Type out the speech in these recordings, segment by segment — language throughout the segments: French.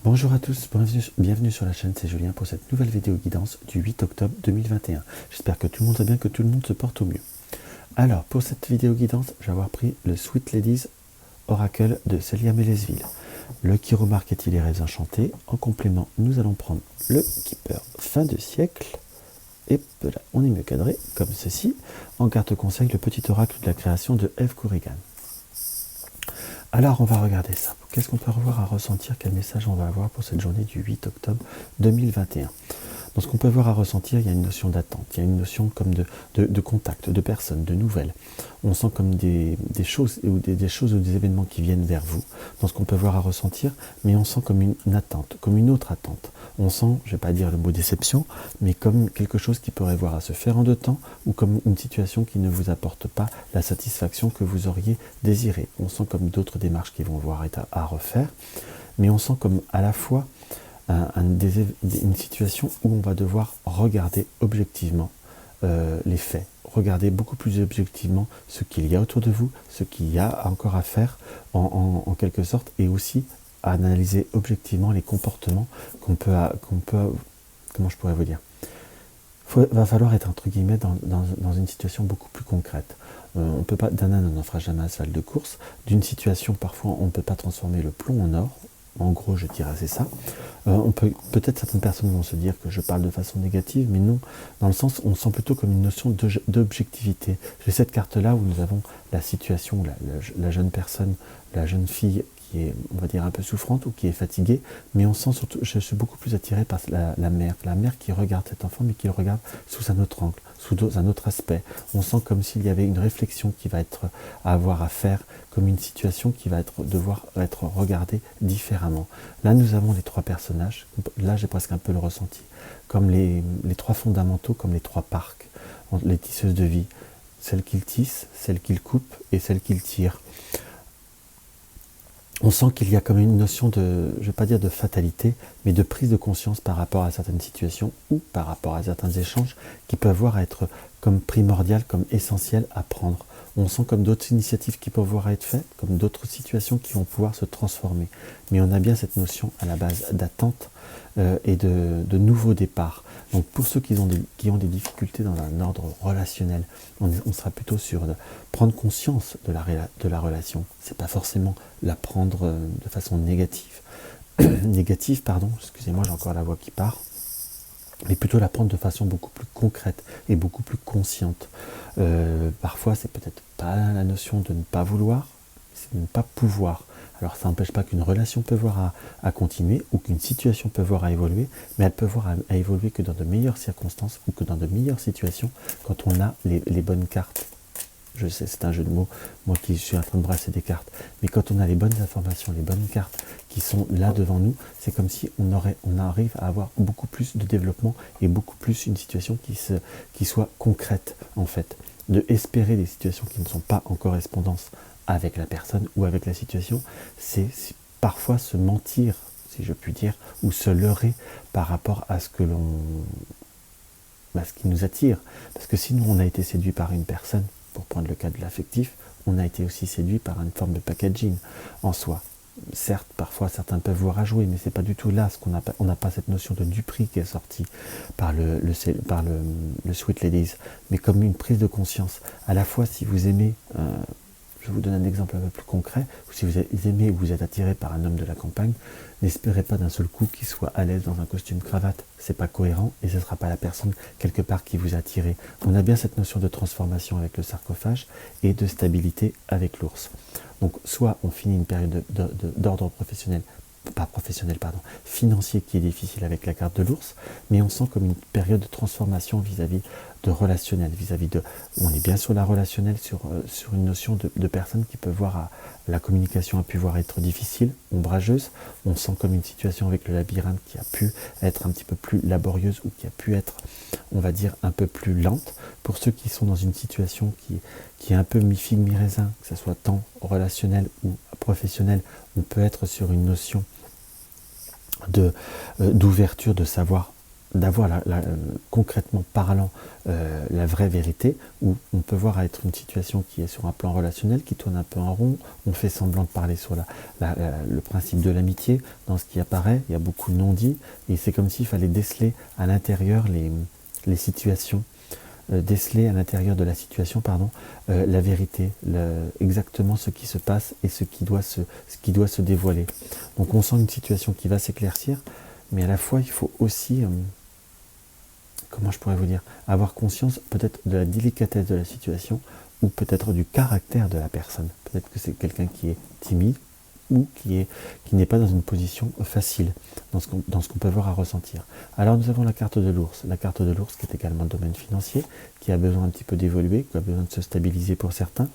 Bonjour à tous, bienvenue sur la chaîne, c'est Julien pour cette nouvelle vidéo guidance du 8 octobre 2021. J'espère que tout le monde va bien, que tout le monde se porte au mieux. Alors, pour cette vidéo guidance, je vais avoir pris le Sweet Ladies Oracle de Célia Mélesville. Le Chiromarque est-il les rêves enchantés. En complément, nous allons prendre le Keeper fin de siècle. Et là, on est mieux cadré, comme ceci. En carte conseil, le petit oracle de la création de Eve Corrigan. Alors, on va regarder ça. Qu'est-ce qu'on peut avoir à ressentir? Quel message on va avoir pour cette journée du 8 octobre 2021? Dans ce qu'on peut voir à ressentir, il y a une notion d'attente, il y a une notion comme de contact, de personnes, de nouvelles. On sent comme des choses ou des choses ou des événements qui viennent vers vous, dans ce qu'on peut voir à ressentir, mais on sent comme une attente, comme une autre attente. On sent, je ne vais pas dire le mot déception, mais comme quelque chose qui pourrait voir à se faire en deux temps, ou comme une situation qui ne vous apporte pas la satisfaction que vous auriez désirée. On sent comme d'autres démarches qui vont voir être à refaire, mais on sent comme à la fois une situation où on va devoir regarder objectivement les faits, regarder beaucoup plus objectivement ce qu'il y a autour de vous, ce qu'il y a encore à faire en quelque sorte, et aussi analyser objectivement les comportements qu'on peut, comment je pourrais vous dire, va falloir être entre guillemets dans une situation beaucoup plus concrète. On peut pas, d'un âne on n'en fera jamais un cheval de course. D'une situation, parfois on ne peut pas transformer le plomb en or. En gros, je dirais c'est ça. Peut-être certaines personnes vont se dire que je parle de façon négative, mais non, dans le sens, on sent plutôt comme une notion d'objectivité. J'ai cette carte-là où nous avons la situation, la jeune personne, la jeune fille qui est, on va dire, un peu souffrante ou qui est fatiguée, mais on sent surtout, je suis beaucoup plus attiré par la mère qui regarde cet enfant, mais qui le regarde sous un autre angle, sous un autre aspect. On sent comme s'il y avait une réflexion qui va être à avoir à faire, comme une situation qui va devoir être regardée différemment. Là, nous avons les trois personnages, là j'ai presque un peu le ressenti, comme les trois fondamentaux, comme les trois parcs, les tisseuses de vie, celle qu'ils tissent, celle qu'ils coupent et celle qu'ils tirent. On sent qu'il y a comme une notion de, je ne vais pas dire de fatalité, mais de prise de conscience par rapport à certaines situations ou par rapport à certains échanges qui peuvent voir être comme primordiales, comme essentielles à prendre. On sent comme d'autres initiatives qui peuvent voir être faites, comme d'autres situations qui vont pouvoir se transformer. Mais on a bien cette notion à la base d'attente et de nouveau départ. Donc pour ceux qui ont des difficultés dans un ordre relationnel, on sera plutôt sur prendre conscience de la relation. C'est pas forcément la prendre de façon négative. Négative, pardon, excusez-moi, j'ai encore la voix qui part. Mais plutôt la prendre de façon beaucoup plus concrète et beaucoup plus consciente. Parfois, c'est peut-être pas la notion de ne pas vouloir, c'est de ne pas pouvoir. Alors ça n'empêche pas qu'une relation peut voir à continuer ou qu'une situation peut voir à évoluer, mais elle peut voir à évoluer que dans de meilleures circonstances ou que dans de meilleures situations quand on a les bonnes cartes. Je sais, c'est un jeu de mots, moi qui suis en train de brasser des cartes, mais quand on a les bonnes informations, les bonnes cartes qui sont là devant nous, c'est comme si on arrive à avoir beaucoup plus de développement et beaucoup plus une situation qui soit concrète en fait. De espérer des situations qui ne sont pas en correspondance avec la personne ou avec la situation, c'est parfois se mentir, si je puis dire, ou se leurrer par rapport à ce que ce qui nous attire. Parce que si nous on a été séduit par une personne, pour prendre le cas de l'affectif, on a été aussi séduit par une forme de packaging en soi. Certes, parfois certains peuvent voir à jouer, mais c'est pas du tout là, on n'a pas cette notion de duperie qui est sortie par le Sweet Ladies, mais comme une prise de conscience. À la fois, si vous aimez, je vous donne un exemple un peu plus concret, ou si vous aimez ou vous êtes attiré par un homme de la campagne, n'espérez pas d'un seul coup qu'il soit à l'aise dans un costume cravate. C'est pas cohérent et ce ne sera pas la personne quelque part qui vous a attiré. On a bien cette notion de transformation avec le sarcophage et de stabilité avec l'ours. Donc soit on finit une période d'ordre professionnel, financier qui est difficile avec la carte de l'ours, mais on sent comme une période de transformation vis-à-vis de relationnel, on est bien sur la relationnelle, sur une notion de personnes qui peuvent voir la communication a pu voir être difficile, ombrageuse, on sent comme une situation avec le labyrinthe qui a pu être un petit peu plus laborieuse ou qui a pu être, on va dire, un peu plus lente. Pour ceux qui sont dans une situation qui est un peu mi-figue, mi-raisin, que ce soit tant relationnel ou professionnel, on peut être sur une notion d'ouverture, de savoir d'avoir concrètement parlant la vraie vérité, où on peut voir être une situation qui est sur un plan relationnel, qui tourne un peu en rond, on fait semblant de parler sur le principe de l'amitié, dans ce qui apparaît, il y a beaucoup de non-dits, et c'est comme s'il fallait déceler à l'intérieur les situations, déceler à l'intérieur de la situation, la vérité, exactement ce qui se passe et ce qui doit se dévoiler. Donc on sent une situation qui va s'éclaircir, mais à la fois il faut aussi, comment je pourrais vous dire, avoir conscience peut-être de la délicatesse de la situation ou peut-être du caractère de la personne. Peut-être que c'est quelqu'un qui est timide ou qui n'est pas dans une position facile dans ce qu'on peut voir à ressentir. Alors nous avons la carte de l'ours. La carte de l'ours qui est également le domaine financier, qui a besoin un petit peu d'évoluer, qui a besoin de se stabiliser pour certains,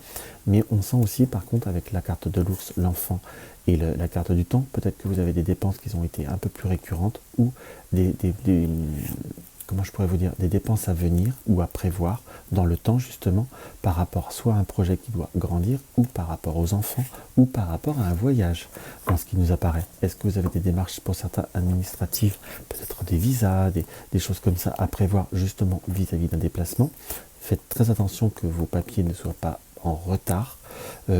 mais on sent aussi par contre avec la carte de l'ours, l'enfant et la carte du temps, peut-être que vous avez des dépenses qui ont été un peu plus récurrentes ou comment je pourrais vous dire, des dépenses à venir ou à prévoir dans le temps justement par rapport soit à un projet qui doit grandir ou par rapport aux enfants ou par rapport à un voyage dans ce qui nous apparaît. Est-ce que vous avez des démarches pour certains administratives, peut-être des visas, des choses comme ça à prévoir justement vis-à-vis d'un déplacement? Faites très attention que vos papiers ne soient pas en retard.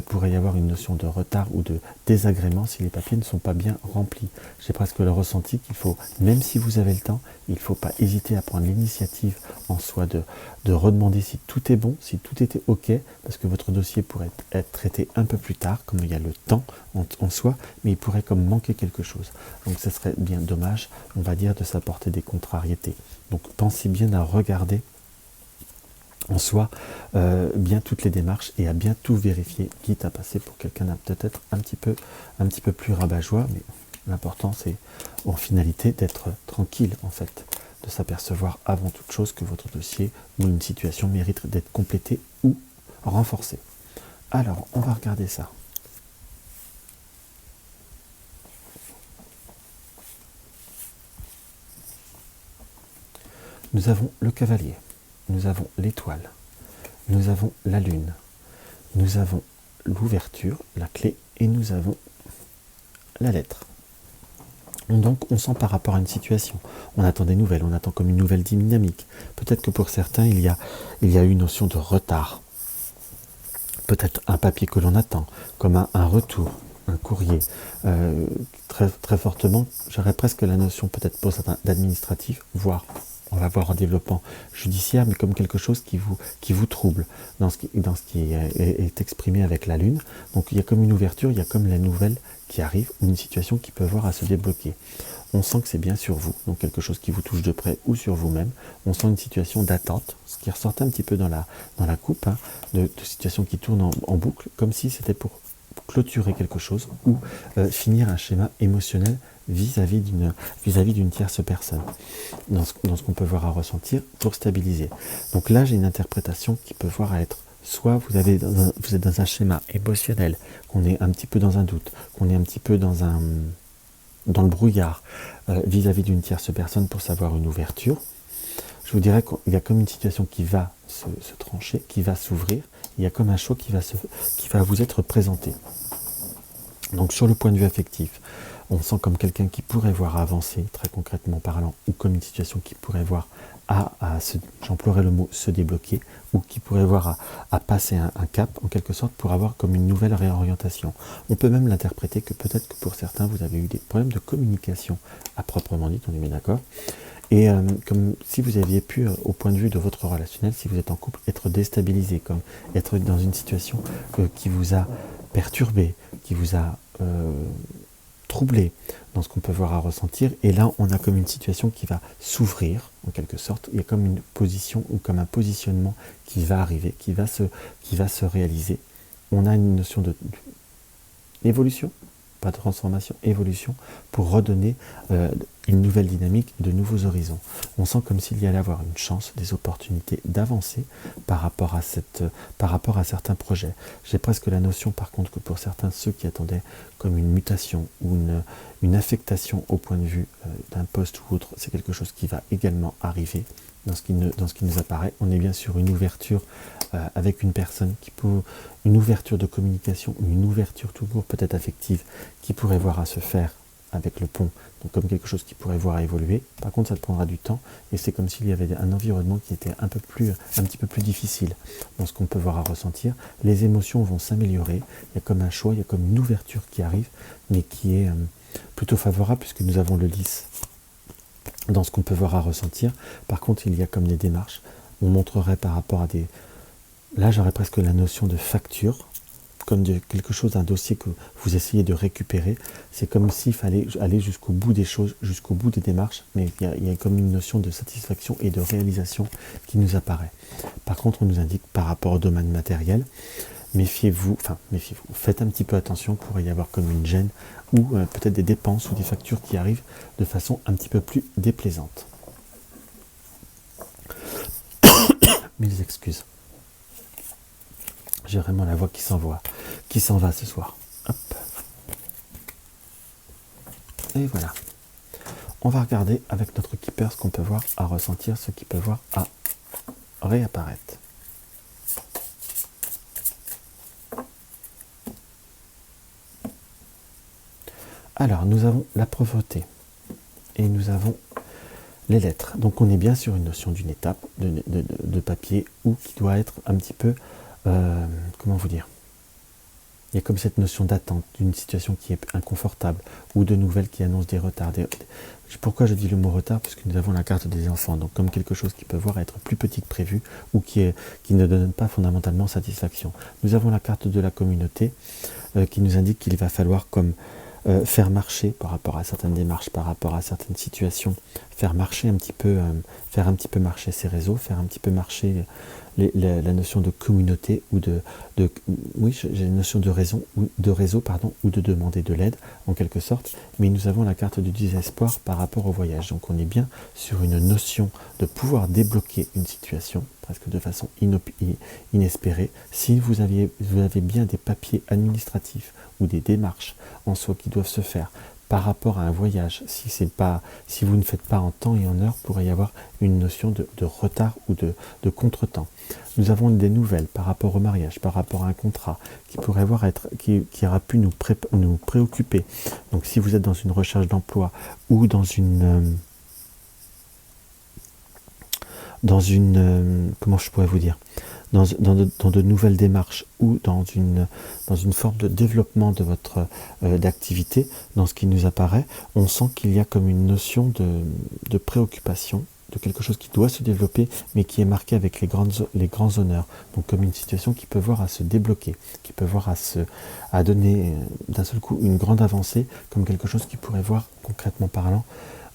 Pourrait y avoir une notion de retard ou de désagrément si les papiers ne sont pas bien remplis. J'ai presque le ressenti qu'il faut, même si vous avez le temps, il ne faut pas hésiter à prendre l'initiative en soi de redemander si tout est bon, si tout était ok, parce que votre dossier pourrait être traité un peu plus tard, comme il y a le temps en soi, mais il pourrait comme manquer quelque chose. Donc ce serait bien dommage, on va dire, de s'apporter des contrariétés. Donc pensez bien à regarder en soi bien toutes les démarches et à bien tout vérifier, quitte à passer pour quelqu'un peut-être un petit peu plus rabat-joie, mais l'important c'est en finalité d'être tranquille en fait, de s'apercevoir avant toute chose que votre dossier ou une situation mérite d'être complété ou renforcé. Alors on va regarder ça. Nous avons le cavalier. Nous avons l'étoile, nous avons la lune, nous avons l'ouverture, la clé, et nous avons la lettre. Donc on sent par rapport à une situation, on attend des nouvelles, on attend comme une nouvelle dynamique. Peut-être que pour certains il y a une notion de retard, peut-être un papier que l'on attend, comme un retour, un courrier, très, très fortement, j'aurais presque la notion peut-être pour certains d'administratif, voire on va voir en développement judiciaire, mais comme quelque chose qui vous trouble dans ce qui est exprimé avec la lune. Donc il y a comme une ouverture, il y a comme la nouvelle qui arrive, ou une situation qui peut voir à se débloquer. On sent que c'est bien sur vous, donc quelque chose qui vous touche de près ou sur vous-même. On sent une situation d'attente, ce qui ressortait un petit peu dans la coupe, de situation qui tourne en boucle, comme si c'était pour clôturer quelque chose ou finir un schéma émotionnel vis-à-vis d'une tierce personne, dans ce qu'on peut voir à ressentir pour stabiliser. Donc là, j'ai une interprétation qui peut voir à être soit vous êtes dans un schéma émotionnel, qu'on est un petit peu dans un doute, qu'on est un petit peu dans le brouillard vis-à-vis d'une tierce personne pour savoir une ouverture. Je vous dirais qu'il y a comme une situation qui va se trancher, qui va s'ouvrir, il y a comme un choix qui va vous être présenté. Donc sur le point de vue affectif, on sent comme quelqu'un qui pourrait voir avancer, très concrètement parlant, ou comme une situation qui pourrait voir j'emploierais le mot se débloquer, ou qui pourrait voir à passer un cap, en quelque sorte, pour avoir comme une nouvelle réorientation. On peut même l'interpréter que peut-être que pour certains, vous avez eu des problèmes de communication à proprement dit, on est bien d'accord. Et comme si vous aviez pu, au point de vue de votre relationnel, si vous êtes en couple, être déstabilisé, comme être dans une situation qui vous a perturbé, qui vous a troublé dans ce qu'on peut voir à ressentir. Et là, on a comme une situation qui va s'ouvrir, en quelque sorte. Il y a comme une position ou comme un positionnement qui va arriver, qui va se réaliser. On a une notion d'évolution, pas de transformation, évolution, pour redonner une nouvelle dynamique, de nouveaux horizons. On sent comme s'il y allait avoir une chance, des opportunités d'avancer par rapport à certains projets. J'ai presque la notion par contre que pour certains, ceux qui attendaient comme une mutation ou une affectation au point de vue d'un poste ou autre, c'est quelque chose qui va également arriver. Dans ce qui nous apparaît, on est bien sur une ouverture avec une personne une ouverture de communication, une ouverture tout court peut-être affective qui pourrait voir à se faire avec le pont, donc comme quelque chose qui pourrait voir évoluer. Par contre, ça te prendra du temps et c'est comme s'il y avait un environnement qui était un petit peu plus difficile dans ce qu'on peut voir à ressentir. Les émotions vont s'améliorer, il y a comme un choix, il y a comme une ouverture qui arrive, mais qui est plutôt favorable puisque nous avons le lys dans ce qu'on peut voir à ressentir. Par contre, il y a comme des démarches. On montrerait par rapport à des... Là, j'aurais presque la notion de facture, comme de quelque chose, d'un dossier que vous essayez de récupérer. C'est comme s'il fallait aller jusqu'au bout des choses, jusqu'au bout des démarches, mais il y a comme une notion de satisfaction et de réalisation qui nous apparaît. Par contre, on nous indique par rapport au domaine matériel, méfiez-vous, faites un petit peu attention, il pourrait y avoir comme une gêne ou peut-être des dépenses ou des factures qui arrivent de façon un petit peu plus déplaisante. Mille excuses. J'ai vraiment la voix qui s'en va ce soir. Hop. Et voilà. On va regarder avec notre keeper ce qu'on peut voir à ressentir, ce qu'il peut voir à réapparaître. Alors, nous avons la pauvreté et nous avons les lettres. Donc, on est bien sur une notion d'une étape de papier ou qui doit être un petit peu, comment vous dire, il y a comme cette notion d'attente d'une situation qui est inconfortable ou de nouvelles qui annoncent des retards. Pourquoi je dis le mot retard? Parce que nous avons la carte des enfants, donc comme quelque chose qui peut voir être plus petit que prévu ou qui ne donne pas fondamentalement satisfaction. Nous avons la carte de la communauté qui nous indique qu'il va falloir comme faire marcher par rapport à certaines démarches, par rapport à certaines situations, faire marcher un petit peu, faire un petit peu marcher ces réseaux, faire un petit peu marcher la notion de communauté ou oui, j'ai une notion de réseau, ou de demander de l'aide en quelque sorte, mais nous avons la carte du désespoir par rapport au voyage. Donc on est bien sur une notion de pouvoir débloquer une situation presque de façon inespérée. Si vous avez bien des papiers administratifs ou des démarches en soi qui doivent se faire par rapport à un voyage, si vous ne faites pas en temps et en heure, pourrait y avoir une notion de retard ou de contretemps. Nous avons des nouvelles par rapport au mariage, par rapport à un contrat qui pourrait qui aura pu nous préoccuper. Donc si vous êtes dans une recherche d'emploi ou dans une comment je pourrais vous dire, dans de nouvelles démarches ou dans une forme de développement de votre d'activité, dans ce qui nous apparaît, on sent qu'il y a comme une notion de préoccupation, de quelque chose qui doit se développer, mais qui est marqué avec les grands honneurs. Donc comme une situation qui peut voir à se débloquer, qui peut voir à donner d'un seul coup une grande avancée, comme quelque chose qui pourrait voir, concrètement parlant,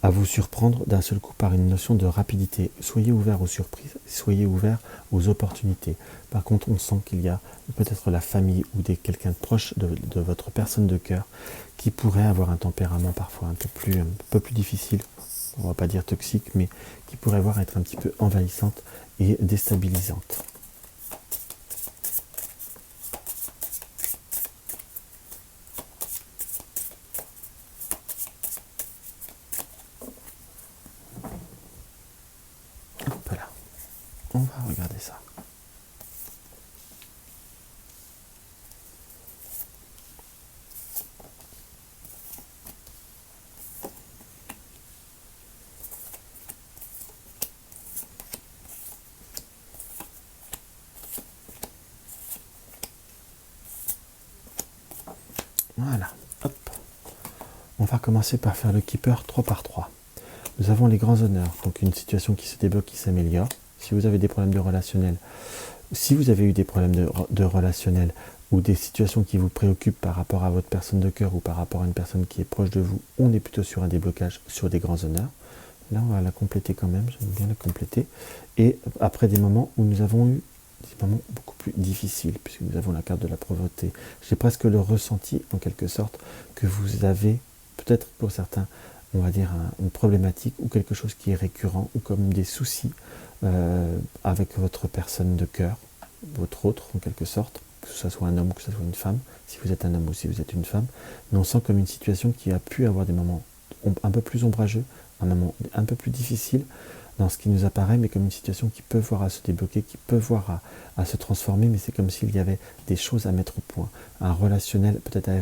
à vous surprendre d'un seul coup par une notion de rapidité. Soyez ouverts aux surprises, soyez ouverts aux opportunités. Par contre, on sent qu'il y a peut-être la famille ou quelqu'un de proche de votre personne de cœur qui pourrait avoir un tempérament parfois un peu plus difficile, on ne va pas dire toxique, mais qui pourrait voir être un petit peu envahissante et déstabilisante. Voilà, on va regarder ça. Voilà, hop. On va commencer par faire le keeper 3 par 3. Nous avons les grands honneurs, donc une situation qui se débloque, qui s'améliore. Si vous avez des problèmes de relationnel, si vous avez eu des problèmes de relationnel ou des situations qui vous préoccupent par rapport à votre personne de cœur ou par rapport à une personne qui est proche de vous, on est plutôt sur un déblocage, sur des grands honneurs. Là, on va la compléter quand même, j'aime bien la compléter. Et après des moments où nous avons eu des moments beaucoup plus difficiles, puisque nous avons la carte de la pauvreté. J'ai presque le ressenti, en quelque sorte, que vous avez, peut-être pour certains, on va dire une problématique ou quelque chose qui est récurrent ou comme des soucis avec votre personne de cœur, votre autre en quelque sorte, que ce soit un homme ou que ce soit une femme, si vous êtes un homme ou si vous êtes une femme, mais on sent comme une situation qui a pu avoir des moments un peu plus ombrageux un moment un peu plus difficile dans ce qui nous apparaît, mais comme une situation qui peut voir à se débloquer, qui peut voir à se transformer, mais c'est comme s'il y avait des choses à mettre au point, un relationnel peut-être à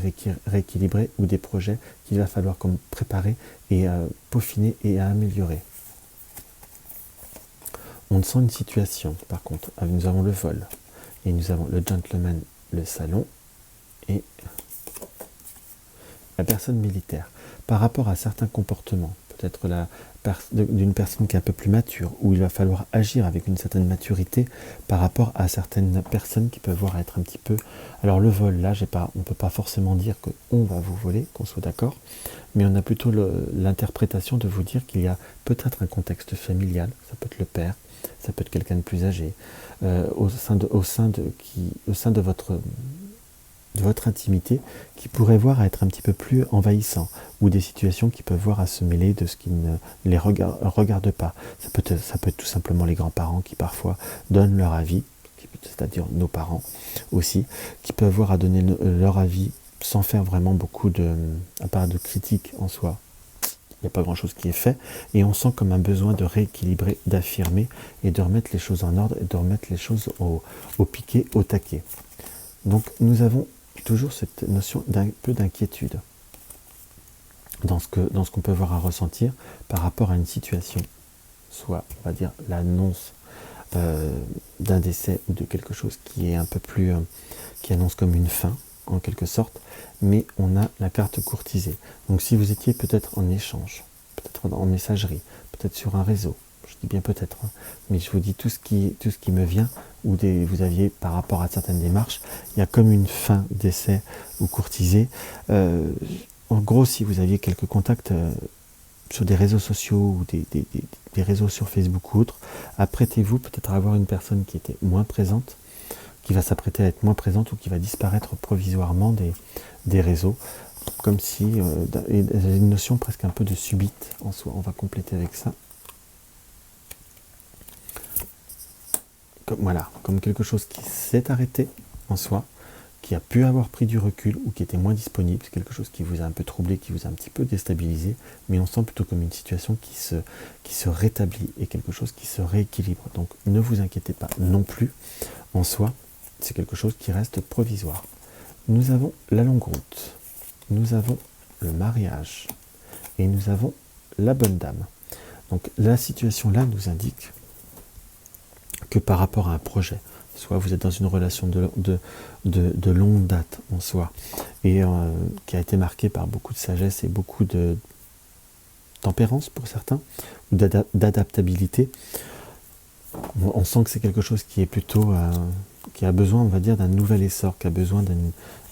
rééquilibrer, ou des projets qu'il va falloir comme préparer et peaufiner et à améliorer. On sent une situation, par contre, nous avons le vol, et nous avons le gentleman, le salon, et la personne militaire. Par rapport à certains comportements, peut-être d'une personne qui est un peu plus mature, où il va falloir agir avec une certaine maturité par rapport à certaines personnes qui peuvent voir être un petit peu... Alors le vol, là, on ne peut pas forcément dire qu'on va vous voler, qu'on soit d'accord, mais on a plutôt l'interprétation de vous dire qu'il y a peut-être un contexte familial, ça peut être le père, ça peut être quelqu'un de plus âgé, au sein de votre intimité, qui pourrait voir à être un petit peu plus envahissant, ou des situations qui peuvent voir à se mêler de ce qui ne les regarde pas. Ça peut être tout simplement les grands-parents qui parfois donnent leur avis, c'est-à-dire nos parents aussi, qui peuvent voir à donner leur avis sans faire vraiment beaucoup à part de critique en soi. Il n'y a pas grand-chose qui est fait, et on sent comme un besoin de rééquilibrer, d'affirmer, et de remettre les choses en ordre, et de remettre les choses au piquet, au taquet. Donc nous avons toujours cette notion d'un peu d'inquiétude dans ce qu'on peut voir à ressentir par rapport à une situation, soit on va dire l'annonce d'un décès ou de quelque chose qui est un peu plus qui annonce comme une fin en quelque sorte, mais on a la carte courtisée. Donc si vous étiez peut-être en échange, peut-être en messagerie, peut-être sur un réseau, je dis bien peut-être, hein, mais je vous dis tout ce qui me vient, ou vous aviez par rapport à certaines démarches, il y a comme une fin d'essai ou courtisé. En gros, si vous aviez quelques contacts sur des réseaux sociaux, ou des réseaux sur Facebook ou autres, apprêtez-vous peut-être à avoir une personne qui était moins présente, qui va s'apprêter à être moins présente, ou qui va disparaître provisoirement des réseaux, comme si une notion presque un peu de subite en soi. On va compléter avec ça. Comme quelque chose qui s'est arrêté en soi, qui a pu avoir pris du recul, ou qui était moins disponible, c'est quelque chose qui vous a un peu troublé, qui vous a un petit peu déstabilisé, mais on sent plutôt comme une situation qui se rétablit, et quelque chose qui se rééquilibre. Donc ne vous inquiétez pas non plus, en soi, c'est quelque chose qui reste provisoire. Nous avons la longue route, nous avons le mariage, et nous avons la bonne dame. Donc la situation là nous indique que par rapport à un projet, soit vous êtes dans une relation de longue date en soi, et qui a été marquée par beaucoup de sagesse et beaucoup de tempérance pour certains, ou d'adaptabilité. On sent que c'est quelque chose qui est plutôt qui a besoin, on va dire, d'un nouvel essor, qui a besoin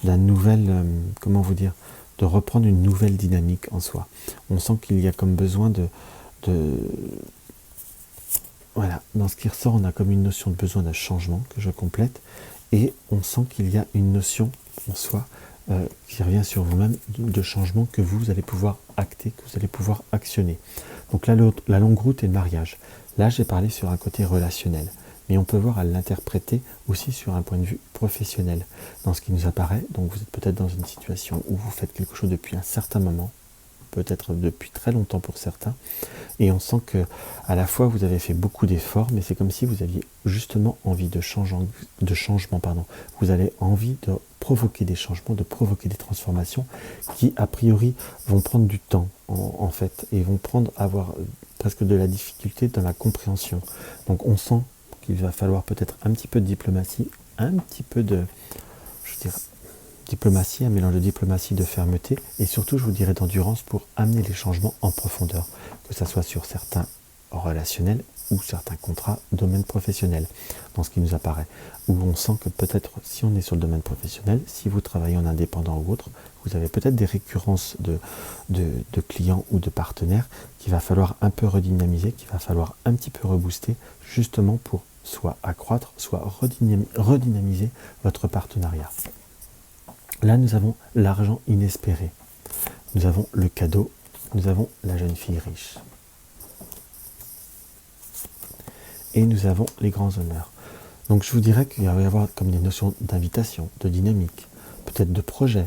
d'un nouvel, comment vous dire, de reprendre une nouvelle dynamique en soi. On sent qu'il y a comme besoin voilà, dans ce qui ressort, on a comme une notion de besoin d'un changement que je complète, et on sent qu'il y a une notion en soi qui revient sur vous-même de changement que vous allez pouvoir acter, que vous allez pouvoir actionner. Donc là, la longue route et le mariage. Là, j'ai parlé sur un côté relationnel, mais on peut voir à l'interpréter aussi sur un point de vue professionnel. Dans ce qui nous apparaît, donc vous êtes peut-être dans une situation où vous faites quelque chose depuis un certain moment, peut-être depuis très longtemps pour certains, et on sent que à la fois vous avez fait beaucoup d'efforts, mais c'est comme si vous aviez justement envie de changement. Vous avez envie de provoquer des changements, de provoquer des transformations qui a priori vont prendre du temps en fait, et vont avoir presque de la difficulté dans la compréhension. Donc on sent qu'il va falloir peut-être un petit peu de diplomatie, un petit peu de, je dirais, diplomatie, un mélange de diplomatie, de fermeté, et surtout, je vous dirais, d'endurance pour amener les changements en profondeur, que ce soit sur certains relationnels ou certains contrats, domaine professionnel, dans ce qui nous apparaît, où on sent que peut-être, si on est sur le domaine professionnel, si vous travaillez en indépendant ou autre, vous avez peut-être des récurrences de clients ou de partenaires qu'il va falloir un peu redynamiser, qu'il va falloir un petit peu rebooster, justement pour soit accroître, soit redynamiser votre partenariat. Là, nous avons l'argent inespéré, nous avons le cadeau, nous avons la jeune fille riche. Et nous avons les grands honneurs. Donc je vous dirais qu'il va y avoir comme des notions d'invitation, de dynamique, peut-être de projet,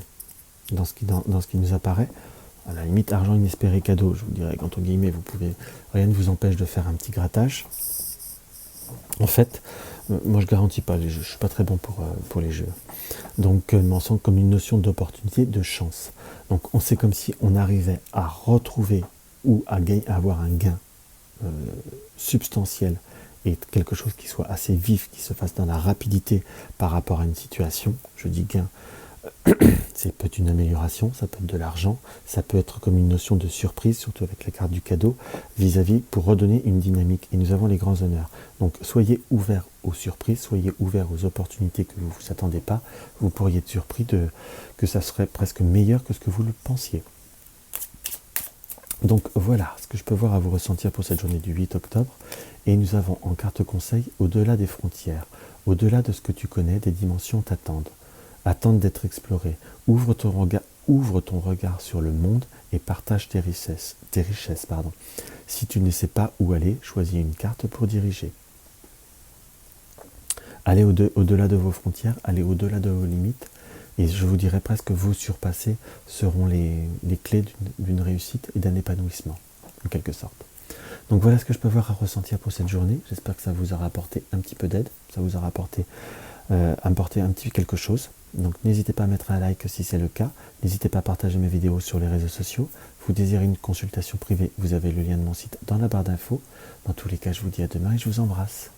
dans ce qui nous apparaît, À la limite, argent inespéré cadeau, je vous dirais qu'entre guillemets, rien ne vous empêche de faire un petit grattage. En fait, moi je garantis pas les jeux, je suis pas très bon pour les jeux. Donc je m'en sens comme une notion d'opportunité, de chance. Donc on sait comme si on arrivait à retrouver ou à avoir un gain substantiel et quelque chose qui soit assez vif, qui se fasse dans la rapidité par rapport à une situation. Je dis gain, c'est peut être une amélioration, ça peut être de l'argent, ça peut être comme une notion de surprise, surtout avec la carte du cadeau, vis-à-vis pour redonner une dynamique. Et nous avons les grands honneurs. Donc soyez ouverts aux surprises, soyez ouverts aux opportunités que vous ne vous attendez pas. Vous pourriez être surpris que ça serait presque meilleur que ce que vous le pensiez. Donc voilà ce que je peux voir à vous ressentir pour cette journée du 8 octobre. Et nous avons en carte conseil, au-delà des frontières, au-delà de ce que tu connais, des dimensions t'attendent. Attendent d'être explorées. Ouvre ton regard sur le monde et partage tes richesses. Si tu ne sais pas où aller, choisis une carte pour diriger. Allez au-delà de vos frontières, allez au-delà de vos limites. Et je vous dirais presque vous surpasser seront les clés d'une réussite et d'un épanouissement, en quelque sorte. Donc voilà ce que je peux voir à ressentir pour cette journée. J'espère que ça vous aura apporté un petit peu d'aide, ça vous aura apporté un petit quelque chose. Donc n'hésitez pas à mettre un like si c'est le cas. N'hésitez pas à partager mes vidéos sur les réseaux sociaux. Vous désirez une consultation privée, vous avez le lien de mon site dans la barre d'infos. Dans tous les cas, je vous dis à demain et je vous embrasse.